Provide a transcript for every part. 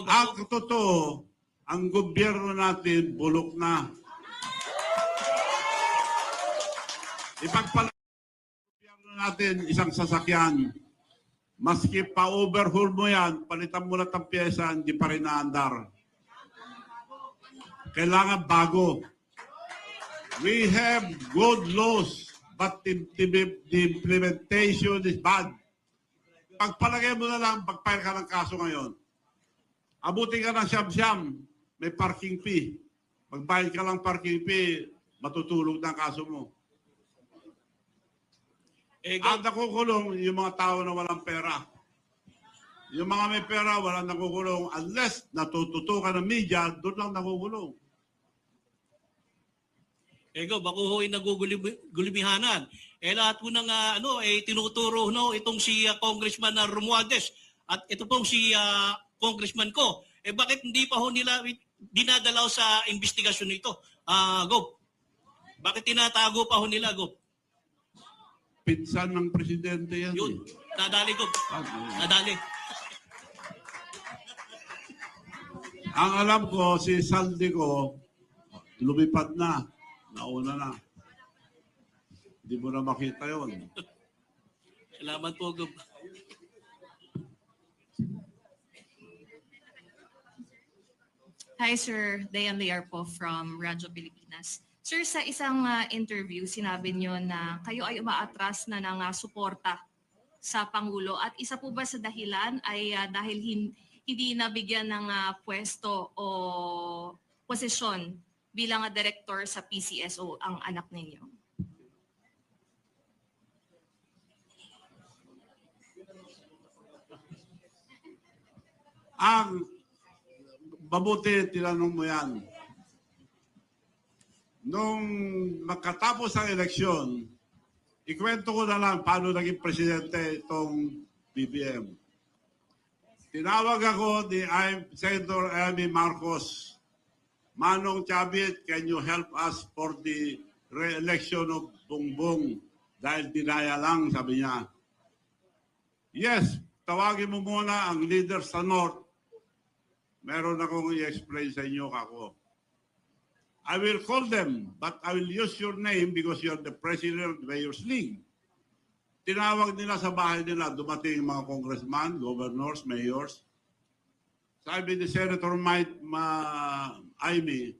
Ang totoo, ang gobyerno natin bulok na. Ipagpalagay ang gobyerno natin isang sasakyan. Maski pa-overhaul mo yan, palitan mo na ng pyesa, hindi pa rin naandar. Kailangan bago. We have good laws, but the implementation is bad. Pagpalagay mo na lang, pag-file ka ng kaso ngayon. Abutin ka ng siyam-siyam, may parking fee. Magbayad ka lang parking fee, matutulog na ang kaso mo. At nakukulong yung mga tao na walang pera. Yung mga may pera, walang nakukulong. Unless natututukan ng media, doon lang nakukulong. Ego, bako ho'y nagugulimihanan. Lahat po ng tinuturo itong si Congressman Romualdez at ito pong si Congressman ko. Bakit hindi pa ho nila dinadalaw sa investigasyon nito? Gop, bakit tinatago pa ho nila, Gop? Pinsan ng presidente yan. Yun, nadali, Gop. Nadali. Ang alam ko, si Saldi ko, lumipad na. Nauna na. Hindi mo na makita yon. Salamat po, Gop. Hi, Sir. Dayan Liar po from Radyo Pilipinas. Sir, sa isang interview, sinabi niyo na kayo ay umaatras na ng suporta sa Pangulo. At isa po ba sa dahilan ay dahil hindi nabigyan ng pwesto o posisyon bilang director sa PCSO ang anak ninyo? Ang mabuti, tinanong mo yan. Nung makatapos ang eleksyon, ikwento ko na lang paano naging presidente itong BBM. Tinawag ako ni Senator Amy Marcos, Manong Chavit, can you help us for the re-election of Bongbong? Dahil dinaya lang, sabi niya. Yes, tawagin mo muna ang leader sa North. Meron akong i-explain sa inyo kako. I will call them, but I will use your name because you're the president of the Mayor's League. Tinawag nila sa bahay nila, dumating mga congressman, governors, mayors. Sabi ni Senator Amy,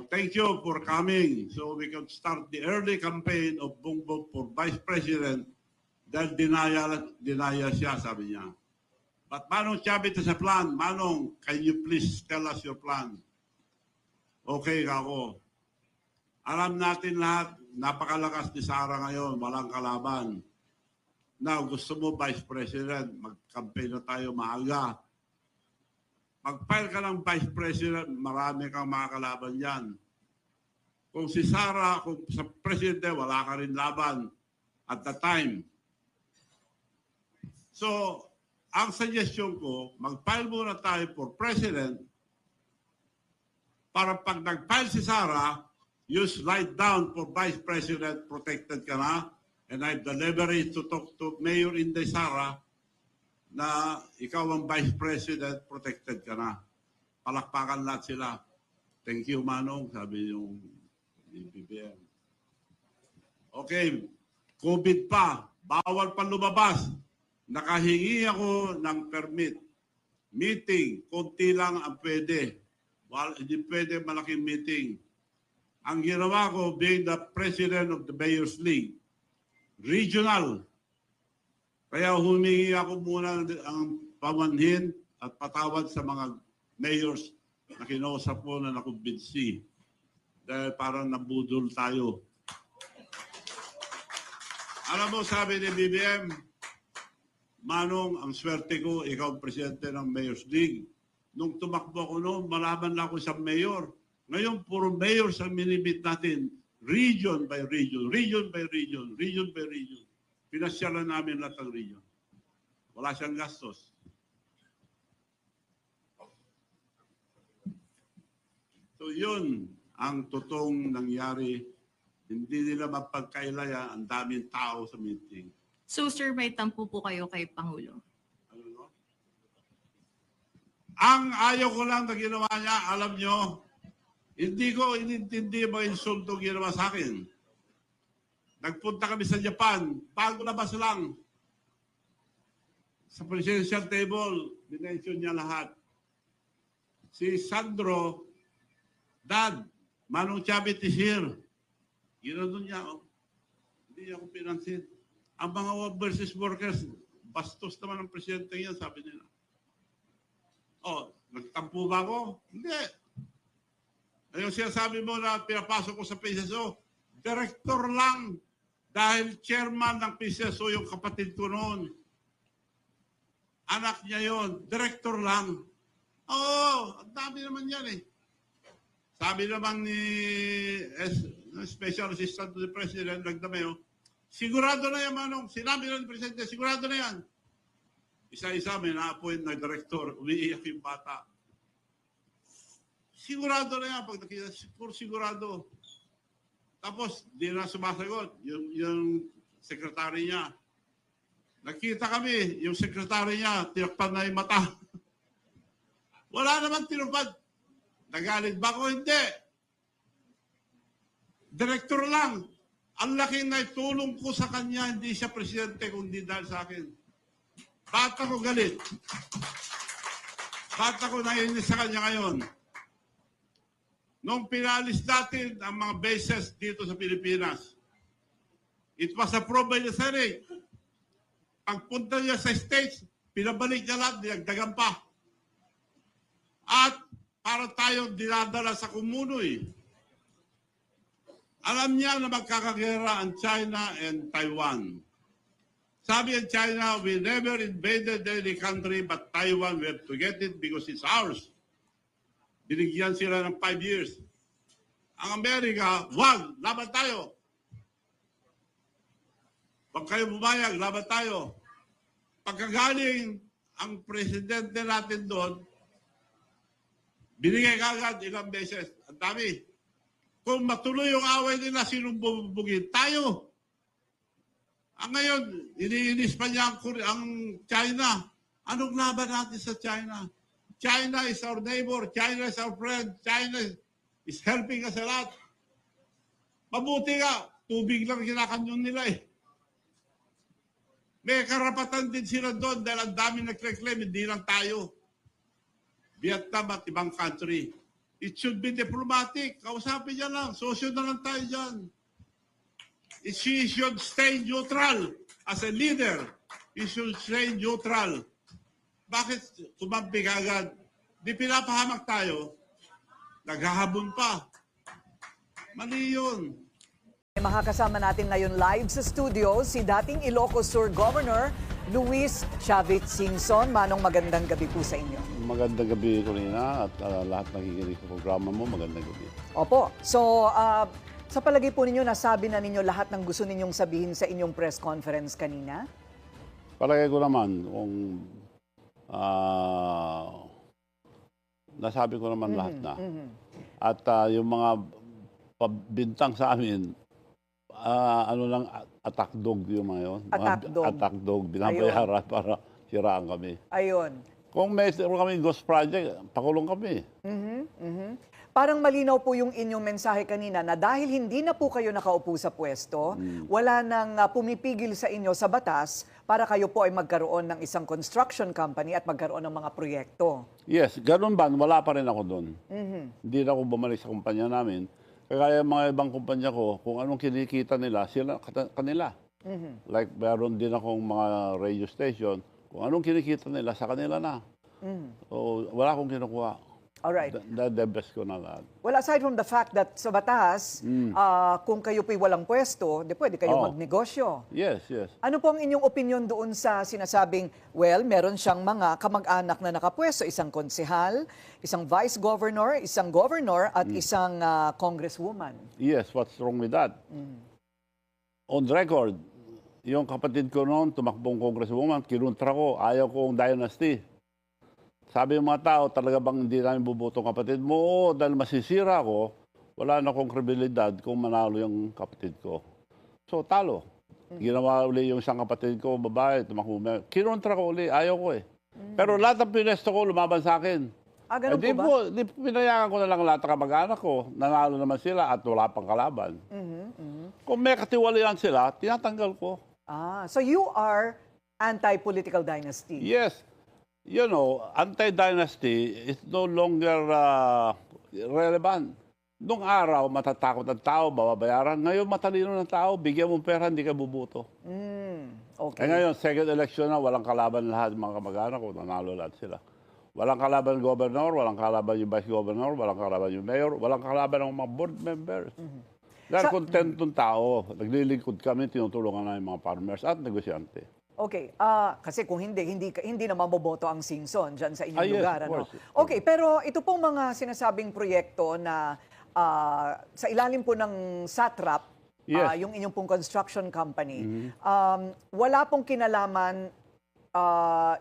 thank you for coming so we can start the early campaign of Bongbong for Vice President dahil dinaya siya, sabi niya. But Manong Chavit is a plan. Manong, can you please tell us your plan? Okay, ako. Alam natin lahat, napakalakas ni Sara ngayon, walang kalaban. Now, gusto mo Vice President, mag-campaign na tayo maaga. Mag-file ka ng Vice President, marami kang makakalaban dyan. Kung si Sara, kung sa Presidente, wala ka rin laban at the time. So, ang suggestion ko, mag-file muna tayo for President para pag nag-file si Sara, you slide down for Vice President, protected ka na, and I have the leverage to talk to Mayor Inday Sara na ikaw ang Vice President, protected ka na. Palakpakan lahat sila. Thank you, Manong, sabi yung BBM. Okay, COVID pa, bawal pa lumabas. Nakahingi ako ng permit. Meeting, konti lang ang pwede. Hindi pwede malaking meeting. Ang ginawa ko, being the president of the Mayor's League, regional. Kaya humingi ako muna ang pamanhin at patawad sa mga mayors na kinausap ko na nakumbinsi. Dahil parang nabudol tayo. Alam mo, sabi ni BBM, Manong, ang swerte ko, ikaw ang presidente ng Mayor's League. Nung tumakbo ako noon, malaman lang ako sa mayor. Ngayon, puro mayors ang minibit natin. Region by region, region by region, region by region. Pinasyalan namin lahat ng region. Wala siyang gastos. So yun ang totoong nangyari. Hindi nila mapagkailaya ang daming tao sa meeting. So, sir, may tampo po kayo kay Pangulo? Ano no? Ang ayaw ko lang na ginawa niya, alam nyo, hindi ko inintindi yung mga insulto ginawa sa akin. Nagpunta kami sa Japan, bago labas lang. Sa presidential table, binention niya lahat. Si Sandro, Dad, Manong Chavit is here. Ginano niya, oh. Hindi niya ako pinansin. Ang mga overseas workers, bastos naman ang presidente yan, sabi nila. Oh, nagtampo ba ako? Hindi. Yung sinasabi mo na pinapasok ko sa PCSO, director lang. Dahil chairman ng PCSO yung kapatid ko noon. Anak niya yon, director lang. Oo, ang dami naman yan eh. Sabi naman ni Special Assistant to the President, Nagdameo, sigurado na yan, Manong. Sinabi na ni Presidente, sigurado na yan. Isa-isa may na-appoint na director, umiiyak yung bata. Sigurado na yan, pag nakita, sigurado. Tapos, di na sumasagot, yung sekretary niya. Nakita kami, yung sekretary niya, tinakpan na yung mata. Wala naman tinupad. Nagalit ba ako? Hindi. Direktor lang. Ang laking naitulong ko sa kanya, hindi siya presidente, kundi dahil sa akin. Bakit ako galit? Bakit ako nainis sa kanya ngayon? Nung pinalis natin ang mga bases dito sa Pilipinas, it was approved by the Senate. Pagpunta niya sa States, pinabalik niya lahat, dinagdagan pa. At para tayong dinadala sa kumunoy. Alam niya na magkakagera ang China and Taiwan. Sabi ng China, we never invaded any country but Taiwan, we have to get it because it's ours. Binigyan sila ng 5 years. Ang Amerika, wag, laban tayo. Pag kayo bumayag, laban tayo. Pagkagaling ang presidente natin doon, binigay kagad ilang beses. Ang dami. Kung matuloy yung away nila, sinong bubugin? Tayo. Ang ngayon, iniinis pa niya ang China. Anong laban natin sa China? China is our neighbor. China is our friend. China is helping us a lot. Mabuti nga, tubig lang kinakanyon nila eh. May karapatan din sila doon dahil ang dami nagkle-claim, hindi lang tayo. Vietnam at ibang country. It should be diplomatic. Kausapin niya lang. Sosyo na lang tayo dyan. She should stay neutral as a leader. He should stay neutral. Bakit tumampi agad? Di pinapahamak tayo. Naghahabon pa. Mali yun. Makakasama natin ngayon live sa studio si dating Ilocos Sur Governor Luis Chavit Singson. Manong, magandang gabi po sa inyo. Magandang gabi, Corina, at lahat ng nakikinig sa programa mo, magandang gabi. Opo. So, sa palagay po ninyo, nasabi na ninyo lahat ng gusto ninyong sabihin sa inyong press conference kanina? Palagay ko naman, kung nasabi ko naman lahat na. At yung mga pabintang sa amin, attack dog yung mga yun. Attack dog. Attack dog, binabayaran para siraan kami. Ayun. Kung may kami ghost project, pakulong kami. Parang malinaw po yung inyong mensahe kanina na dahil hindi na po kayo nakaupo sa pwesto, wala nang pumipigil sa inyo sa batas para kayo po ay magkaroon ng isang construction company at magkaroon ng mga proyekto. Yes, ganun ba? Wala pa rin ako doon. Hindi na ako bumalik sa kumpanya namin. Kaya mga ibang kumpanya ko, kung anong kinikita nila, sila kanila. Like, meron din akong mga radio station, kung anong kinikita nila, sa kanila na. So, wala akong kinukuha. Alright. The best ko na lahat. Well, aside from the fact that sa batas, kung kayo po'y walang pwesto, di pwede kayo magnegosyo. Yes, yes. Ano po ang inyong opinion doon sa sinasabing, well, meron siyang mga kamag-anak na nakapwesto, isang konsehal, isang vice governor, isang governor, at isang congresswoman? Yes, what's wrong with that? On record, yung kapatid ko noon, tumakbong congresswoman, kinuntra ko, ayaw kong dynasty. Sabi ng mga tao, talaga bang hindi namin bubutong kapatid mo? Oo, dahil masisira ko, wala na akong kredibilidad kung manalo yung kapatid ko. So, talo. Ginawa uli yung isang kapatid ko, babae, tumakbo. Kinontra ko uli, ayaw ko eh. Pero lahat ng pinesto ko lumaban sa akin. Ganun di po ba? Di pinayagan ko na lang lahat ng kamag-anak ko. Nanalo naman sila at wala pang kalaban. Kung may katiwalian sila, tinatanggal ko. So you are anti-political dynasty. Yes. You know, anti-dynasty is no longer relevant. Noong araw, matatakot ang tao, babayaran. Ngayon, matalino ng tao, bigyan mo pera, hindi ka bubuto. Okay. Ngayon, second election na, walang kalaban lahat mga kamag-anak ko, nanalo lahat sila. Walang kalaban yung governor, walang kalaban yung vice governor, walang kalaban yung mayor, walang kalaban ng mga board members. Dahil content ng tao, naglilingkod kami, tinutulungan na yung mga farmers at negosyante. Okay, kasi kung hindi na maboboto ang Singson dyan sa inyong Yes, lugar. of Ano? course. Okay, pero ito pong mga sinasabing proyekto na sa ilalim po ng SATRAP, Yes. yung inyong pong construction company, wala pong kinalaman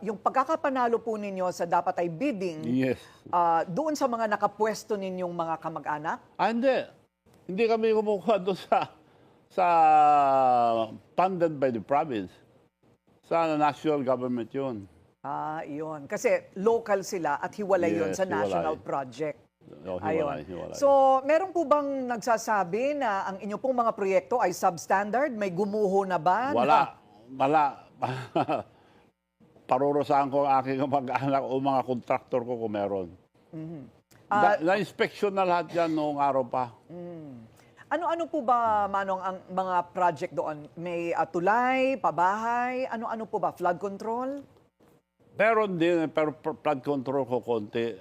yung pagkakapanalo po ninyo sa dapat ay bidding Yes. doon sa mga nakapwesto ninyong mga kamag-anak? Hindi. Hindi kami kumukuha doon sa funded by the province. Sa national government yun. Iyon. Kasi local sila at hiwalay yun Yes, sa national hiwalay. project. Hiwalay. So, meron po bang nagsasabi na ang inyo pong mga proyekto ay substandard? May gumuho na ba? Wala. Parurusahan ko ang aking mag-anak o mga kontraktor ko kung meron. Na-inspection na lahat yan noong araw pa. Ano-ano po ba, Manong, ang mga project doon? May tulay, pabahay, ano-ano po ba? Flood control? Meron din, pero flood control ko konti.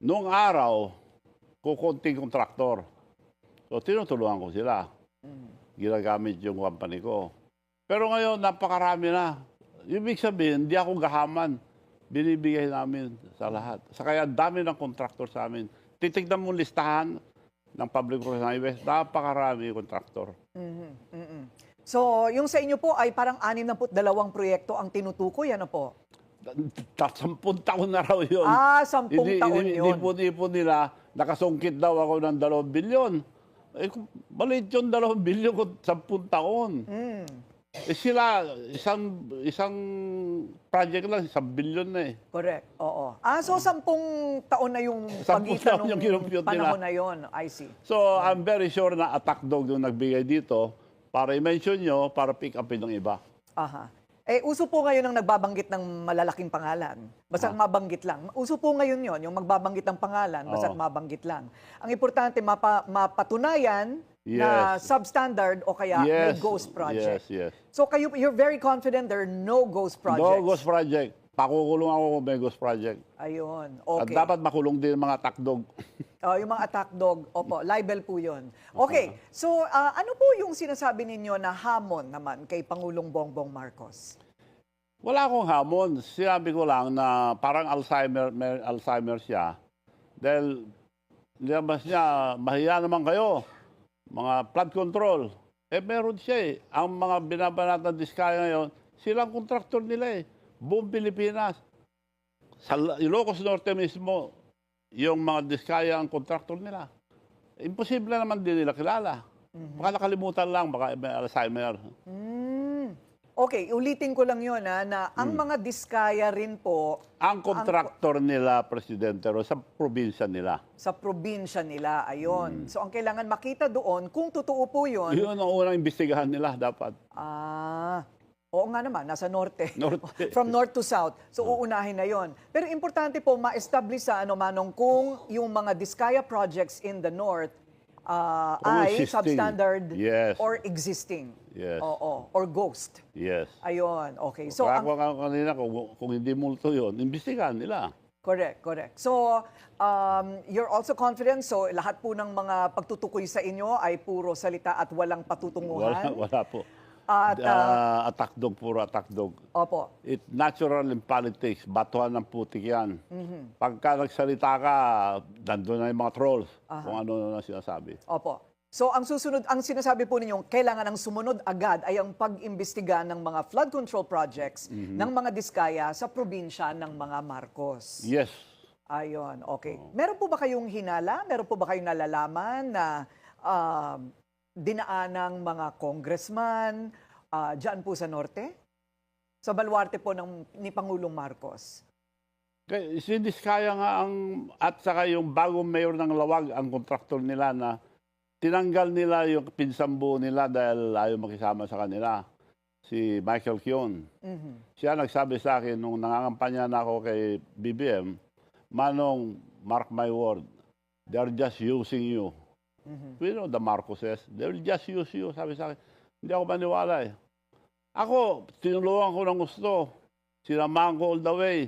Noong araw, kukunting kontraktor. So, tinutulungan ko sila. Ginagamit yung company ko. Pero ngayon, napakarami na. Ibig sabihin, hindi ako gahaman. Binibigay namin sa lahat. Sa kaya dami ng kontraktor sa amin. Titignan mo listahan ng Public Works Highways, napakarami kontraktor. So, yung sa inyo po ay parang 62 proyekto ang tinutukoy, ano po? 10 taon na raw yun. 10 taon yun. Inipon nila, nakasungkit daw ako ng 2 bilyon. Maliit yung 2 bilyon ko 10 taon. Sila, isang project lang, 1 bilyon na eh. Correct, oo. So 10 taon na yung 10 pagitan taon yung kinumpute ng panahon nila. na yon. I see. So, I'm very sure na attack dog yung nagbigay dito para i-mention nyo, para pick upin ng iba. Aha. Uso po ngayon ang nagbabanggit ng malalaking pangalan. Basta mabanggit lang. Uso po ngayon yon, yung magbabanggit ng pangalan, basta mabanggit lang. Ang importante, mapatunayan na substandard o kaya may ghost project. Yes. So you're very confident there are no ghost projects? No ghost project. Pakukulong ako kung may ghost project. Ayun, At okay. dapat makulong din mga attack dog. Yung mga attack dog, opo, libel po yun. Okay, so ano po yung sinasabi ninyo na hamon naman kay Pangulong Bongbong Marcos? Wala akong hamon. Sinabi ko lang na parang Alzheimer siya. Dahil nilabas niya, mahiya naman kayo. Mga flood control. Meron siya eh. Ang mga binabanat ng Diskaya ngayon, silang kontraktor nila eh. Buong Pilipinas. Sa Ilocos Norte mismo, yung mga Diskaya ang kontraktor nila. Imposible naman din nila kilala. Baka nakalimutan lang, baka may Alzheimer. Okay, ulitin ko lang yun na ang mga Diskaya rin po Ang kontraktor nila, Presidente, sa probinsya nila. sa probinsya nila, ayun. So ang kailangan makita doon, kung totoo po yun, Yun ang unang imbestigahan nila dapat. oo nga naman, nasa norte. Norte. From north to south. So uunahin na yon. Pero importante po ma-establish sa Manong, kung yung mga Diskaya projects in the north ay Existing. substandard Yes. or existing. Yes. Oo, or ghost. Yes. Ayun, okay. So Kaya kanina, kung hindi multo yun, imbestigahan nila. correct. So you're also confident, so lahat po ng mga pagtutukoy sa inyo ay puro salita at walang patutunguhan? Wala po. At, Attack dog, puro attack dog. opo. It's natural in politics. Batuhan ng putik yan. Pagka nagsalita ka, nandun na yung mga trolls. Kung ano na sinasabi. Opo. So ang susunod, ang sinasabi po ninyong kailangan ang sumunod agad ay ang pag-imbestiga ng mga flood control projects ng mga Diskaya sa probinsya ng mga Marcos. Yes. Ayon, okay. Meron po ba kayong hinala? Meron po ba kayong nalalaman na dinaan ng mga congressman dyan po sa norte? sa baluarte po ni Pangulong Marcos? Si Diskaya nga at saka yung bagong mayor ng Lawag, ang kontraktor nila na tinanggal nila yung pinsambu nila dahil ayaw makisama sa kanila. Si Michael Kion. Siya nagsabi sa akin nung nangangampanya na ako kay BBM, Manong, mark my word, they're just using you. You know the Marcoses, they'll just use you. Sabi sa akin, hindi ako maniwala eh. Ako, tinulungan ko ng gusto. Sinamahan ko all the way.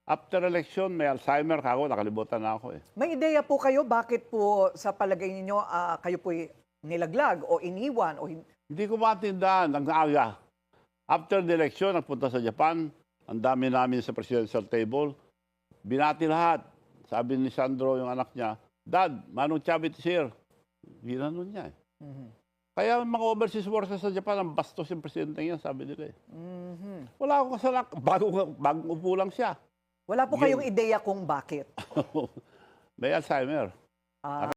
After election, may Alzheimer ako, nakalimutan na ako eh. May ideya po kayo bakit po sa palagay ninyo kayo po nilaglag o iniwan o Hindi ko matindahan, ang aga. After the election, nagpunta sa Japan, ang dami namin sa presidential table, binati lahat. Sabi ni Sandro, yung anak niya, Dad, Manong Chavit is here. Ginanon niya eh. Kaya mga overseas workers sa Japan, ang bastos yung presidente niya, sabi nila eh. Wala akong kasalak, bagong upo lang siya. wala po kayong ideya kung bakit? May Alzheimer.